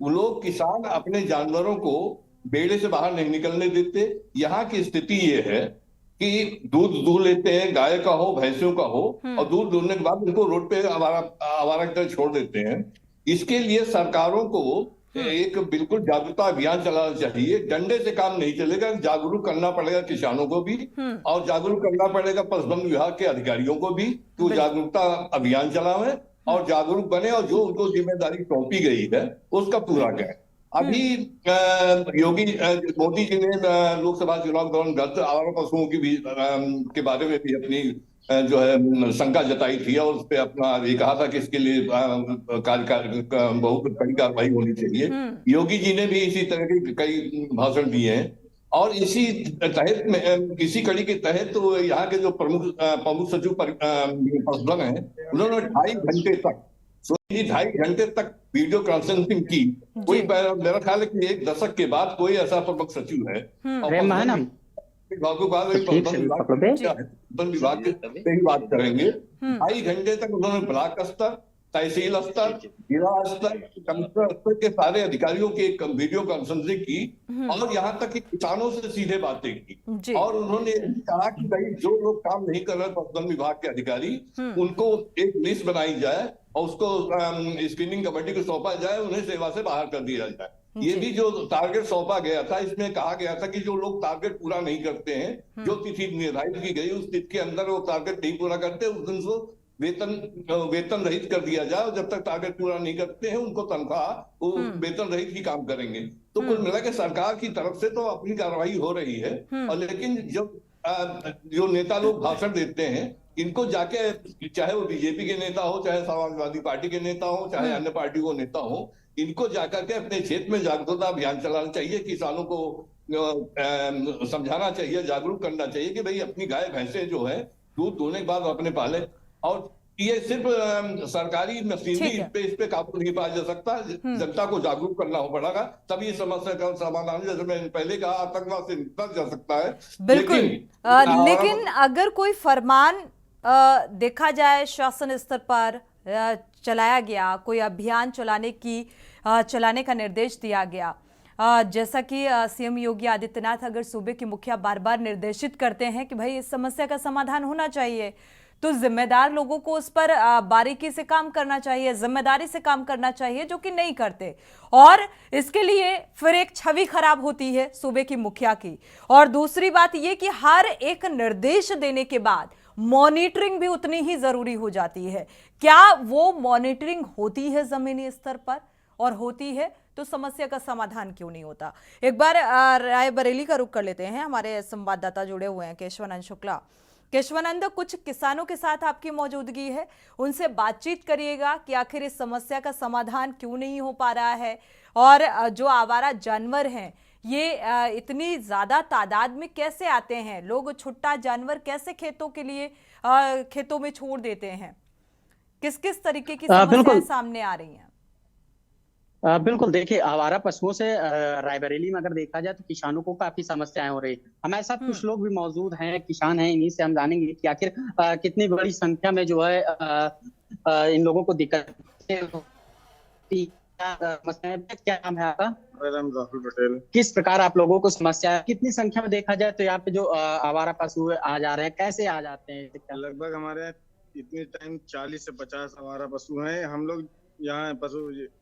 वो लोग, किसान अपने जानवरों को बेड़े से बाहर नहीं निकलने देते। यहाँ की स्थिति ये है कि दूध दूह लेते हैं, गाय का हो भैंसों का हो, और दूध दूहने के बाद उनको रोड पे आवारा की तरह छोड़ देते हैं। इसके लिए सरकारों को एक बिल्कुल जागरूकता अभियान चलाना चाहिए। डंडे से काम नहीं चलेगा, जागरूक करना पड़ेगा किसानों को भी, और जागरूक करना पड़ेगा पशुधन विभाग के अधिकारियों को भी, तो जागरूकता अभियान चलावे और जागरूक बने, और जो उनको जिम्मेदारी सौंपी गई है उसका पूरा करें। अभी मोदी जी ने लोकसभा चुनाव के दौरान गलत आवारा पशुओं की भी के बारे में भी अपनी जो है शंका जताई थी, और उस पर अपना ये कहा था कि इसके लिए बहुत कड़ी कार्रवाई होनी चाहिए। योगी जी ने भी इसी तरह के कई भाषण दिए हैं, और इसी तहत में, इसी कड़ी के तहत तो यहाँ के जो प्रमुख सचिव पशुधन है, उन्होंने 2.5 घंटे तक वीडियो कॉन्फ्रेंसिंग की। कोई मेरा ख्याल है कि 1 दशक के बाद कोई ऐसा प्रमुख सचिव है विभाग से ही बात करेंगे। 2.5 घंटे तक उन्होंने ब्लॉक स्तर, तहसील स्तर, जिला स्तर, कमिश्नर स्तर के सारे अधिकारियों की एक वीडियो कॉन्फ्रेंसिंग की, और यहाँ तक कि किसानों से सीधे बातें की। और उन्होंने कहा कि भाई जो लोग काम नहीं कर रहे पशुधन विभाग के अधिकारी, उनको एक लिस्ट बनाई जाए और उसको स्क्रीनिंग कमेटी को सौंपा जाए, उन्हें सेवा से बाहर कर दिया जाए। ये भी जो टारगेट सौंपा गया था, इसमें कहा गया था कि जो लोग टारगेट पूरा नहीं करते हैं, जो तिथि निर्धारित की गई उस तिथि के अंदर वो टारगेट नहीं पूरा करते, उस दिन को वेतन रहित कर दिया जाए। जब तक टारगेट पूरा नहीं करते हैं उनको तनख्वाह वो वेतन रहित ही काम करेंगे। तो कुल मिला के सरकार की तरफ से तो अपनी कार्रवाई हो रही है, और लेकिन जब जो नेता लोग भाषण देते हैं, इनको जाके, चाहे वो बीजेपी के नेता हो, चाहे समाजवादी पार्टी के नेता हो, चाहे अन्य पार्टी को नेता हो, इनको जाकर के अपने क्षेत्र में जागरूकता अभियान चलाना चाहिए, किसानों को समझाना चाहिए, जागरूक करना चाहिए कि भाई अपनी गाय भैंसे जो है दूध दोने के बाद अपने पाले। और ये सिर्फ सरकारी मशीनरी इस पे काबू नहीं पाया जा सकता, जनता को जागरूक करना हो पड़ेगा, तब ये समस्या का समाधान, जैसे मैंने पहले कहा, आतंकवाद से निपटा जा सकता है। बिल्कुल, लेकिन अगर कोई फरमान देखा जाए शासन स्तर पर चलाया गया, कोई अभियान चलाने का निर्देश दिया गया, जैसा कि सीएम योगी आदित्यनाथ अगर सूबे के मुखिया बार बार निर्देशित करते हैं कि भाई इस समस्या का समाधान होना चाहिए, तो जिम्मेदार लोगों को उस पर बारीकी से काम करना चाहिए, जिम्मेदारी से काम करना चाहिए, जो कि नहीं करते। और इसके लिए फिर एक छवि खराब होती है सूबे की मुखिया की। और दूसरी बात ये कि हर एक निर्देश देने के बाद मॉनिटरिंग भी उतनी ही जरूरी हो जाती है। क्या वो मॉनिटरिंग होती है जमीनी स्तर पर? और होती है तो समस्या का समाधान क्यों नहीं होता? एक बार रायबरेली का रुख कर लेते हैं, हमारे संवाददाता जुड़े हुए हैं केशवानंद शुक्ला। केशवानंद, कुछ किसानों के साथ आपकी मौजूदगी है, उनसे बातचीत करिएगा कि आखिर इस समस्या का समाधान क्यों नहीं हो पा रहा है, और जो आवारा जानवर हैं ये इतनी ज्यादा तादाद में कैसे आते हैं, लोग छुट्टा जानवर कैसे खेतों में छोड़ देते हैं, किस किस तरीके की समस्याएं सामने आ रही हैं? बिल्कुल, देखिए, आवारा पशुओं से रायबरेली में अगर देखा जाए तो किसानों को काफी समस्याएं हो रही। हमारे साथ कुछ लोग भी मौजूद हैं, किसान हैं, इन्हीं से हम जानेंगे कि आखिर कितनी बड़ी संख्या में जो है इन लोगों को दिक्कत होती है। क्या नाम है आपका? मेरा नाम राहुल पटेल। किस प्रकार आप लोगों को समस्या है? कितनी संख्या में देखा जाए तो यहाँ पे जो आवारा पशु आ जा रहे हैं, कैसे आ जाते हैं? लगभग हमारे यहाँ इतने टाइम 40 से 50 आवारा पशु हैं। हम लोग यहाँ पशु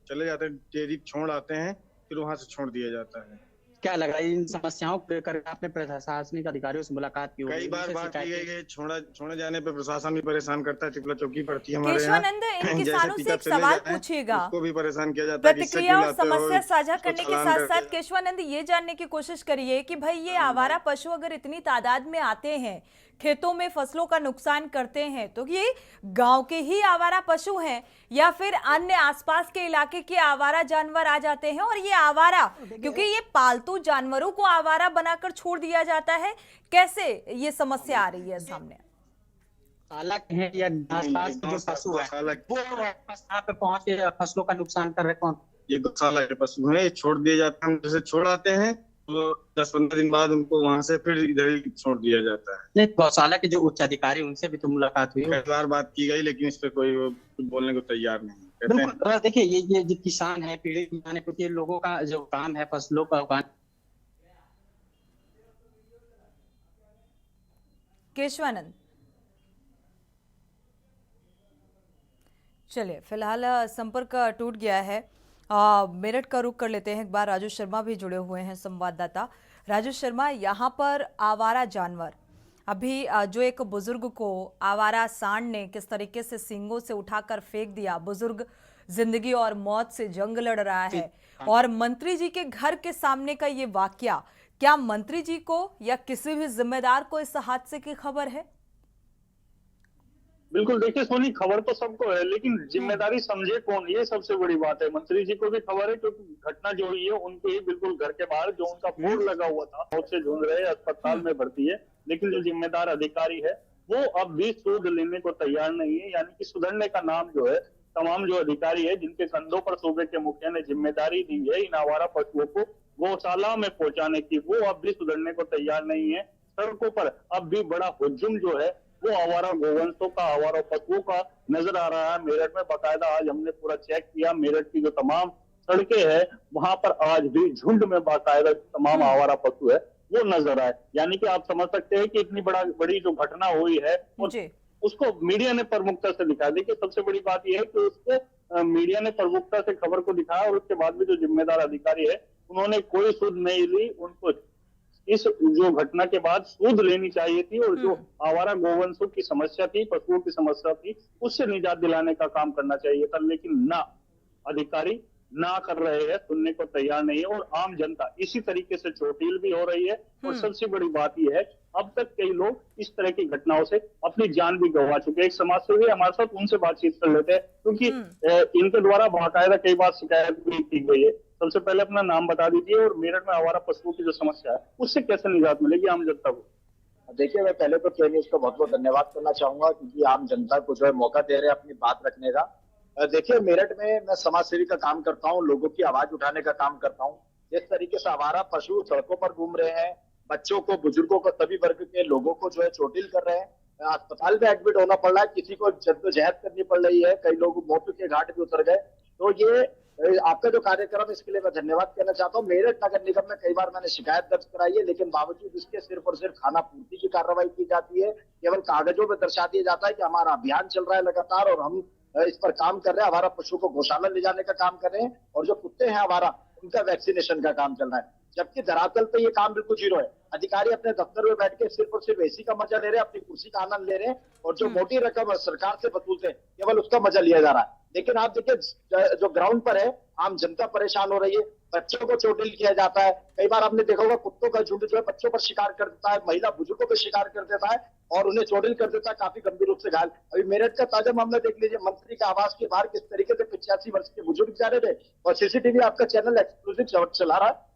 चले जाते हैं, डेयरी छोड़ आते हैं, फिर वहाँ से छोड़ दिया जाता है। क्या लग रहा है इन समस्याओं को लेकर आपने प्रशासनिक अधिकारियों से मुलाकात की? कई बार बात की गई है, छोड़े जाने पे प्रशासन भी परेशान करता है, टिपला चौकी पड़ती है हमारे यहाँ। इन किसानों से एक सवाल पूछिएगा, उसको भी परेशान किया जाता है। प्रतिक्रिया और समस्या साझा करने के साथ साथ केशवानंद ये जानने की कोशिश करिए कि भाई ये आवारा पशु अगर इतनी तादाद में आते हैं, खेतों में फसलों का नुकसान करते हैं, तो ये गांव के ही आवारा पशु हैं या फिर अन्य आसपास के इलाके के आवारा जानवर आ जाते हैं? और ये आवारा, क्योंकि ये पालतू जानवरों को आवारा बनाकर छोड़ दिया जाता है, कैसे ये समस्या आ रही है सामने? है या आसपास के जो पशु है वो यहाँ पे पहुंच के फसलों का नुकसान कर रहे? कौन? ये गौशाला के पशु हैं, छोड़ दिए जाते हैं। जैसे छोड़ आते हैं तो 10-15 दिन बाद उनको वहां से फिर इधर ही छोड़ दिया जाता है। नहीं, गौशाला के जो उच्च अधिकारी उनसे भी तो मुलाकात हुई? कई बार बात की गई, लेकिन इस पे कोई कुछ बोलने को तैयार नहीं। बिल्कुल, देखिए, ये जो किसान है, पीड़ित किसान है, क्योंकि लोगों का जो काम है फसलों का उगाना। केशवानंद, चलिए फिलहाल संपर्क टूट गया है। मेरठ का रुख कर लेते हैं, एक बार राजू शर्मा भी जुड़े हुए हैं, संवाददाता। राजू शर्मा, यहाँ पर आवारा जानवर, अभी जो एक बुजुर्ग को आवारा सांड ने किस तरीके से सींगों से उठाकर फेंक दिया, बुजुर्ग जिंदगी और मौत से जंग लड़ रहा है, और मंत्री जी के घर के सामने का ये वाकया, क्या मंत्री जी को या किसी भी जिम्मेदार को इस हादसे की खबर है? बिल्कुल, देखिए सोनी, खबर तो सबको है, लेकिन जिम्मेदारी समझे कौन, ये सबसे बड़ी बात है। मंत्री जी को भी खबर है, क्योंकि घटना जो हुई है उनके ही बिल्कुल घर के बाहर जो उनका बोर्ड लगा हुआ था, मौत से जूझ रहे, अस्पताल में भर्ती है, लेकिन जो जिम्मेदार अधिकारी है वो अब भी सूद लेने को तैयार नहीं है। यानी कि सुधरने का नाम जो है, तमाम जो अधिकारी है जिनके कंधों पर सूबे के मुखिया ने जिम्मेदारी दी है इन आवारा पशुओं को गौशाला में पहुंचाने की, वो अब भी सुधरने को तैयार नहीं है। सड़कों पर अब भी बड़ा हुजूम जो है वो आवारा गोवंशों का, आवारा पशुओं का नजर आ रहा है। मेरठ में बाकायदा आज हमने पूरा चेक किया, मेरठ की जो तमाम सड़कें हैं वहां पर आज भी झुंड में बाकायदा तमाम आवारा पशु है वो नजर आए। यानी कि आप समझ सकते हैं कि इतनी बड़ी जो घटना हुई है, और उसको मीडिया ने प्रमुखता से दिखाया। देखिए सबसे बड़ी बात यह है कि उसको मीडिया ने प्रमुखता से खबर को दिखाया और उसके बाद भी जो जिम्मेदार अधिकारी है उन्होंने कोई सुध नहीं ली। उनको इस जो घटना के बाद सूद लेनी चाहिए थी और जो आवारा गोवंशों की समस्या थी, पशुओं की समस्या थी, उससे निजात दिलाने का काम करना चाहिए था। लेकिन ना, अधिकारी ना कर रहे हैं, सुनने को तैयार नहीं है और आम जनता इसी तरीके से चोटिल भी हो रही है। और सबसे बड़ी बात यह है, अब तक कई लोग इस तरह की घटनाओं से अपनी जान भी गंवा चुके हैं। एक समाज सेवी हमारे साथ, उनसे बातचीत कर लेते हैं क्योंकि इनके द्वारा बाकायदा कई बार शिकायत भी की गई है। सबसे पहले अपना नाम बता दीजिए और मेरठ में आवारा पशुओं की जो समस्या है उससे कैसे निजात मिलेगी आम जनता को? देखिए, मैं पहले तो के न्यूज का बहुत बहुत धन्यवाद करना चाहूंगा क्योंकि आम जनता को जो है मौका दे रहे हैं अपनी बात रखने का। देखिए, मेरठ में मैं समाज सेवी का काम करता हूँ, लोगों की आवाज उठाने का काम करता हूँ। जिस तरीके से आवारा पशु सड़कों पर घूम रहे हैं, बच्चों को, बुजुर्गों को, सभी वर्ग के लोगों को जो है चोटिल कर रहे हैं, अस्पताल में एडमिट होना पड़ रहा है, किसी को जद्दोजहद करनी पड़ रही है, कई लोग मौत के घाट भी उतर गए। तो ये आपका जो कार्यक्रम, इसके लिए मैं धन्यवाद कहना चाहता हूँ। मेरठ नगर निगम में कई बार मैंने शिकायत दर्ज कराई है, लेकिन बावजूद इसके सिर्फ और सिर्फ खाना पूर्ति की कार्रवाई की जाती है। केवल कागजों में दर्शा दिया जाता है कि हमारा अभियान चल रहा है लगातार और हम इस पर काम कर रहे हैं, हमारा पशु को गौशाला ले जाने का काम कर रहे हैं और जो कुत्ते हैं हमारा, उनका वैक्सीनेशन का काम चल रहा है। जबकि धरातल पे ये काम बिल्कुल जीरो है। अधिकारी अपने दफ्तर में बैठ के सिर्फ और सिर्फ एसी का मजा ले रहे हैं, अपनी कुर्सी का आनंद ले रहे हैं और जो मोटी रकम सरकार से वसूलते हैं केवल उसका मजा लिया जा रहा है। लेकिन आप देखिए, जो ग्राउंड पर है, आम जनता परेशान हो रही है, बच्चों को चोटिल किया जाता है। कई बार आपने देखा होगा, कुत्तों का झुंड जो है बच्चों पर शिकार कर देता है, महिला बुजुर्गों पर शिकार कर देता है और उन्हें चोटिल कर देता है, काफी गंभीर रूप से घायल। अभी मेरठ का ताजा मामला देख लीजिए, मंत्री के आवास के बाहर किस तरीके से 85 वर्ष के बुजुर्ग जा रहे थे और सीसीटीवी आपका चैनल एक्सक्लूसिव चला रहा है।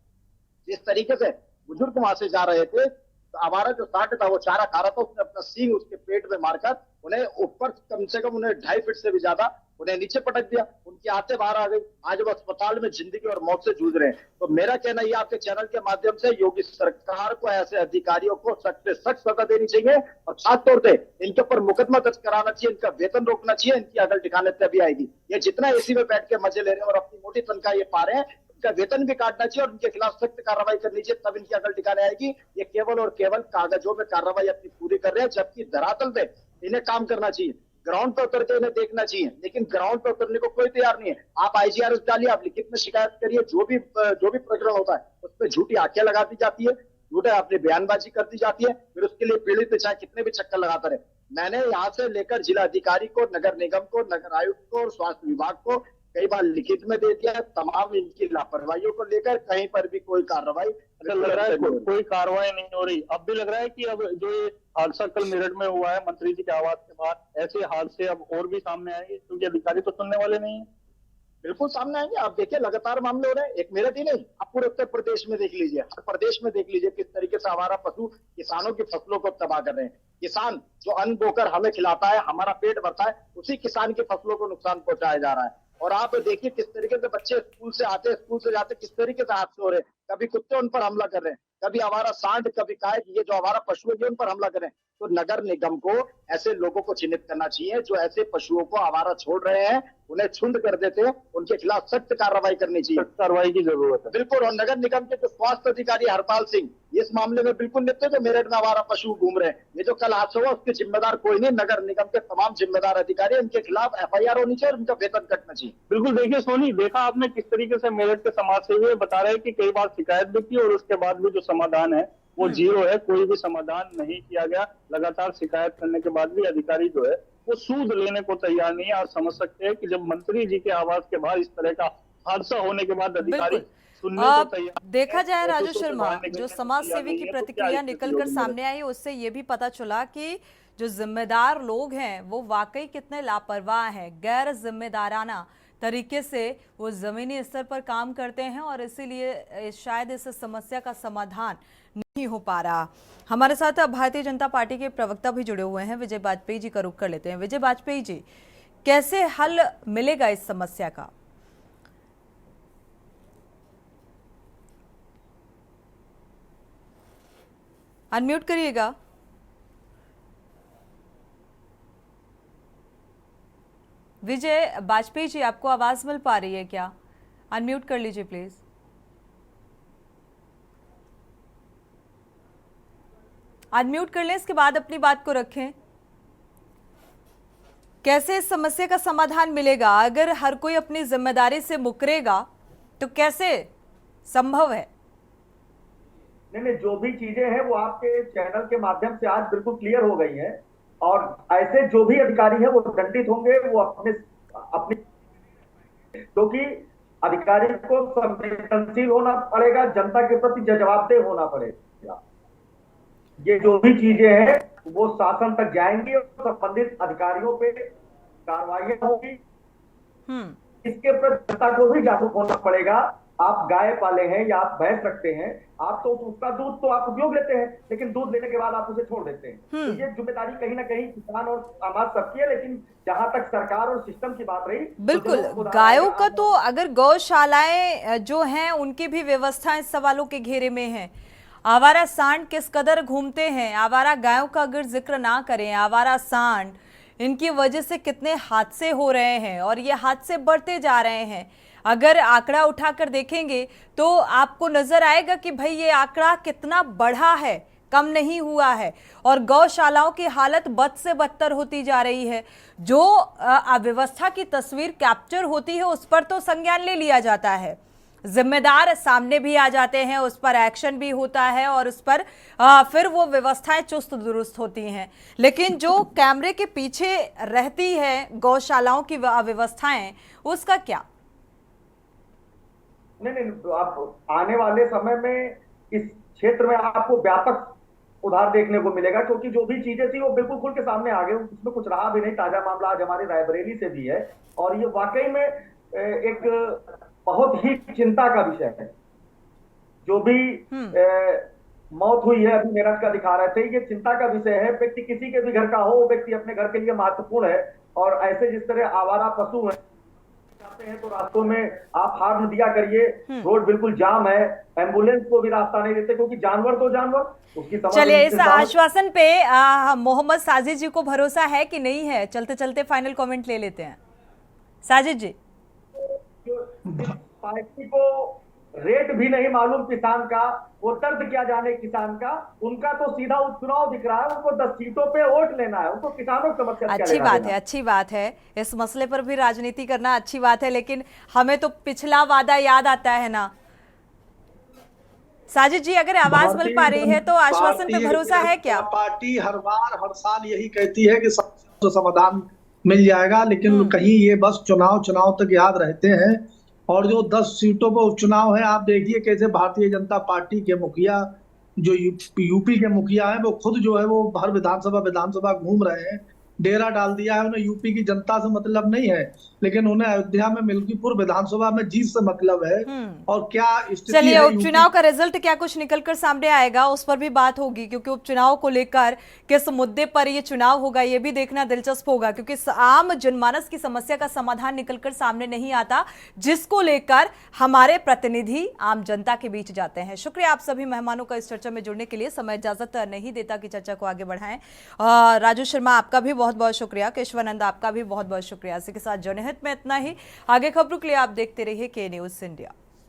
जिस तरीके से बुजुर्ग वहां से जा रहे थे, तो आवारा जो सांड था वो चारा खा रहा था, उसने अपना सींग उसके पेट में मारकर उन्हें ऊपर कम से कम उन्हें 2.5 फीट से भी ज्यादा उन्हें नीचे पटक दिया। उनकी आंतें बाहर आ गई। आज वो अस्पताल में जिंदगी और मौत से जूझ रहे हैं। तो मेरा कहना ये आपके चैनल के माध्यम से, योगी सरकार को ऐसे अधिकारियों को सख्त से सख्त सजा देनी चाहिए और खास तौर से इनके ऊपर मुकदमा दर्ज कराना चाहिए, इनका वेतन रोकना चाहिए, इनकी अकल ठिकाने तभी आएगी। ये जितना एसी में बैठ के मजे ले रहे हैं और अपनी मोटी तनख्वाह ये पा रहे हैं, इनका वेतन भी काटना चाहिए और इनके खिलाफ सख्त कार्रवाई करनी चाहिए, तब इनकी अकल ठिकाने आएगी। ये केवल और केवल कागजों में कार्रवाई अपनी पूरी कर रहे हैं, जबकि धरातल पे इन्हें काम करना चाहिए, ग्राउंड पर उतर के इन्हें देखना चाहिए। लेकिन ग्राउंड पर उतरने को कोई तैयार नहीं है। आप IGRS डालिए, आप लिखित में शिकायत करिए, जो भी प्रकरण होता है उस पर झूठी आंखें लगा दी जाती है, झूठे अपनी बयानबाजी कर दी जाती है, फिर उसके लिए पीड़ित चाहे कितने भी चक्कर लगाता रहे। मैंने यहाँ से लेकर जिला अधिकारी को, नगर निगम को, नगर आयुक्त को और स्वास्थ्य विभाग को कई बार लिखित में दे दिया है। तमाम इनकी लापरवाहियों को लेकर कहीं पर भी कोई कार्रवाई लग रहा है कोई कार्रवाई नहीं हो रही। अब भी लग रहा है कि अब जो ये हादसा कल मेरठ में हुआ है मंत्री जी के आवास के बाद, ऐसे हादसे अब और भी सामने आएंगे क्योंकि अधिकारी तो सुनने वाले नहीं है। बिल्कुल सामने आएंगे। आप देखिए, लगातार मामले हो रहे हैं। एक मेरठ ही नहीं, आप पूरे उत्तर प्रदेश में देख लीजिए, हर प्रदेश में देख लीजिए किस तरीके से आवारा पशु किसानों की फसलों को तबाह कर रहे हैं। किसान जो अन्न बोकर हमें खिलाता है, हमारा पेट भरता है, उसी किसान की फसलों को नुकसान पहुंचाया जा रहा है। और आप देखिए किस तरीके से बच्चे स्कूल से आते, स्कूल से जाते, किस तरीके से हादसे हो रहे हैं। कभी कुत्ते उन पर हमला कर रहे हैं, कभी आवारा सांड, कभी काय, ये जो आवारा पशु है उन पर हमला कर रहे हैं। तो नगर निगम को ऐसे लोगों को चिन्हित करना चाहिए जो ऐसे पशुओं को आवारा छोड़ रहे हैं, उन्हें छुंद कर देते हैं, उनके खिलाफ सख्त कार्रवाई करनी चाहिए। कार्रवाई की जरूरत है बिल्कुल। और नगर निगम के जो स्वास्थ्य अधिकारी हरपाल सिंह इस मामले में बिल्कुल नित्य जो मेरठ में आवारा पशु घूम रहे हैं, ये जो कल हादसा हुआ उसके जिम्मेदार कोई नहीं, नगर निगम के तमाम जिम्मेदार अधिकारी, इनके खिलाफ FIR होनी चाहिए और इनका वेतन कटना चाहिए। बिल्कुल। देखिए सोनी, देखा आपने किस तरीके से मेरठ के समाज सेवी बता रहे हैं कि कई बार शिकायत भी की और उसके बाद भी जो समाधान है वो जीरो है, कोई भी समाधान नहीं किया गया। लगातार शिकायत करने के बाद भी अधिकारी जो है वो सूद लेने को तैयार नहीं है। और समझ सकते हैं कि जब मंत्री जी के आवास के बाहर इस तरह का हादसा होने के बाद अधिकारी सुनने को तैयार। देखा जाए राजू शर्मा, जो समाज सेवी की प्रतिक्रिया निकलकर सामने आई उससे ये भी पता चला कि जो जिम्मेदार लोग हैं वो वाकई कितने लापरवाह हैं, गैर जिम्मेदाराना तरीके से वो जमीनी स्तर पर काम करते हैं और इसीलिए शायद इस समस्या का समाधान नहीं हो पा रहा। हमारे साथ भारतीय जनता पार्टी के प्रवक्ता भी जुड़े हुए हैं, विजय वाजपेयी जी का रुख कर लेते हैं। विजय वाजपेयी जी, कैसे हल मिलेगा इस समस्या का? अनम्यूट करिएगा। विजय वाजपेयी जी, आपको आवाज मिल पा रही है क्या? अनम्यूट कर लीजिए प्लीज। अनम्यूट कर लें, इसके बाद अपनी बात को रखें। कैसे इस समस्या का समाधान मिलेगा? अगर हर कोई अपनी जिम्मेदारी से मुकरेगा तो कैसे संभव है? नहीं, जो भी चीजें हैं वो आपके चैनल के माध्यम से आज बिल्कुल क्लियर हो गई हैं, और ऐसे जो भी अधिकारी हैं वो दंडित होंगे, वो अपनी क्योंकि अधिकारी को संवेदनशील होना पड़ेगा, जनता के प्रति जवाबदेह होना पड़ेगा। ये जो भी चीजें हैं वो शासन तक जाएंगी और संबंधित अधिकारियों पे कार्रवाइयां होगी। इसके प्रति जनता को भी जागरूक होना पड़ेगा। आप गाय पाले हैं या आप भैंस रखते हैं, आप तो उसका दूध तो आप उपयोग लेते हैं, लेकिन दूध लेने के बाद आप उसे छोड़ देते हैं। तो ये जिम्मेदारी कहीं ना कहीं किसान और समाज सबकी है। लेकिन जहां तक सरकार और सिस्टम की बात रही, बिल्कुल गायों का तो अगर गौशालाएं जो हैं उनकी भी व्यवस्था इस सवालों के घेरे में है। आवारा सांड किस कदर घूमते हैं, आवारा गायों का अगर जिक्र ना करें, आवारा सांड इनकी वजह से कितने हादसे हो रहे हैं और ये हादसे बढ़ते जा रहे हैं। अगर आंकड़ा उठाकर देखेंगे तो आपको नजर आएगा कि भाई ये आंकड़ा कितना बढ़ा है, कम नहीं हुआ है। और गौशालाओं की हालत बद से बदतर होती जा रही है। जो अव्यवस्था की तस्वीर कैप्चर होती है उस पर तो संज्ञान ले लिया जाता है, जिम्मेदार सामने भी आ जाते हैं, उस पर एक्शन भी होता है और उस पर फिर वो व्यवस्थाएं चुस्त दुरुस्त होती हैं। लेकिन जो कैमरे के पीछे रहती है गौशालाओं की अव्यवस्थाएं, उसका क्या? नहीं, तो आप आने वाले समय में इस क्षेत्र में आपको व्यापक उधार देखने को मिलेगा, क्योंकि जो भी चीजें थी वो बिल्कुल खुल के सामने आ गई, उसमें कुछ रहा भी नहीं। ताजा मामला आज हमारे रायबरेली से भी है और ये वाकई में एक बहुत ही चिंता का विषय है। जो भी मौत हुई है, अभी मेरठ का दिखा रहे थे, ये चिंता का विषय है। व्यक्ति किसी के भी घर का हो, वो व्यक्ति अपने घर के लिए महत्वपूर्ण है। और ऐसे जिस तरह आवारा पशु हैं तो रास्तों में आप हार्न दिया करिए, रोड बिल्कुल जाम है, एम्बुलेंस को भी रास्ता नहीं देते, क्योंकि जानवर तो जानवर उसकी समझ। चलिए, इस आश्वासन पे मोहम्मद साजिद जी को भरोसा है कि नहीं है? चलते चलते फाइनल कमेंट ले लेते हैं। साजिद जी, पार्टी को रेट भी नहीं मालूम किसान का, वो दर्द क्या जाने किसान का। उनका तो सीधा उपचुनाव दिख रहा है, उनको 10 सीटों पे वोट लेना है, उनको किसानों की समस्या अच्छी बात है, अच्छी बात है। इस मसले पर भी राजनीति करना अच्छी बात है, लेकिन हमें तो पिछला वादा याद आता है ना। साजिद जी, अगर आवाज मिल पा रही है तो आश्वासन पे भरोसा है क्या? पार्टी हर बार हर साल यही कहती है कि समाधान मिल जाएगा, लेकिन कहीं ये बस चुनाव तक याद रहते हैं। और जो 10 सीटों पर उपचुनाव है, आप देखिए कैसे भारतीय जनता पार्टी के मुखिया, जो यूपी के मुखिया हैं, वो खुद जो है वो हर विधानसभा घूम रहे हैं, डेरा डाल दिया है। उन्हें यूपी की जनता से मतलब नहीं है, लेकिन उन्हें अयोध्या में मिल्कीपुर विधानसभा में जीत से मतलब है। और क्या स्थिति है? चलिए, उपचुनाव का रिजल्ट क्या कुछ निकलकर सामने आएगा उस पर भी बात होगी, क्योंकि उपचुनाव को लेकर किस मुद्दे पर ये चुनाव होगा ये भी देखना दिलचस्प होगा, क्योंकि आम जनमानस की समस्या का समाधान निकलकर सामने नहीं आता, जिसको लेकर हमारे प्रतिनिधि आम जनता के बीच जाते हैं। शुक्रिया आप सभी मेहमानों का इस चर्चा में जुड़ने के लिए। समय इजाजत नहीं देता कि चर्चा को आगे बढ़ाएं। राजू शर्मा, आपका भी बहुत बहुत शुक्रिया। केशवानंद, आपका भी बहुत बहुत शुक्रिया। इसी के साथ जनहित में इतना ही। आगे खबरों के लिए आप देखते रहिए के न्यूज़ इंडिया।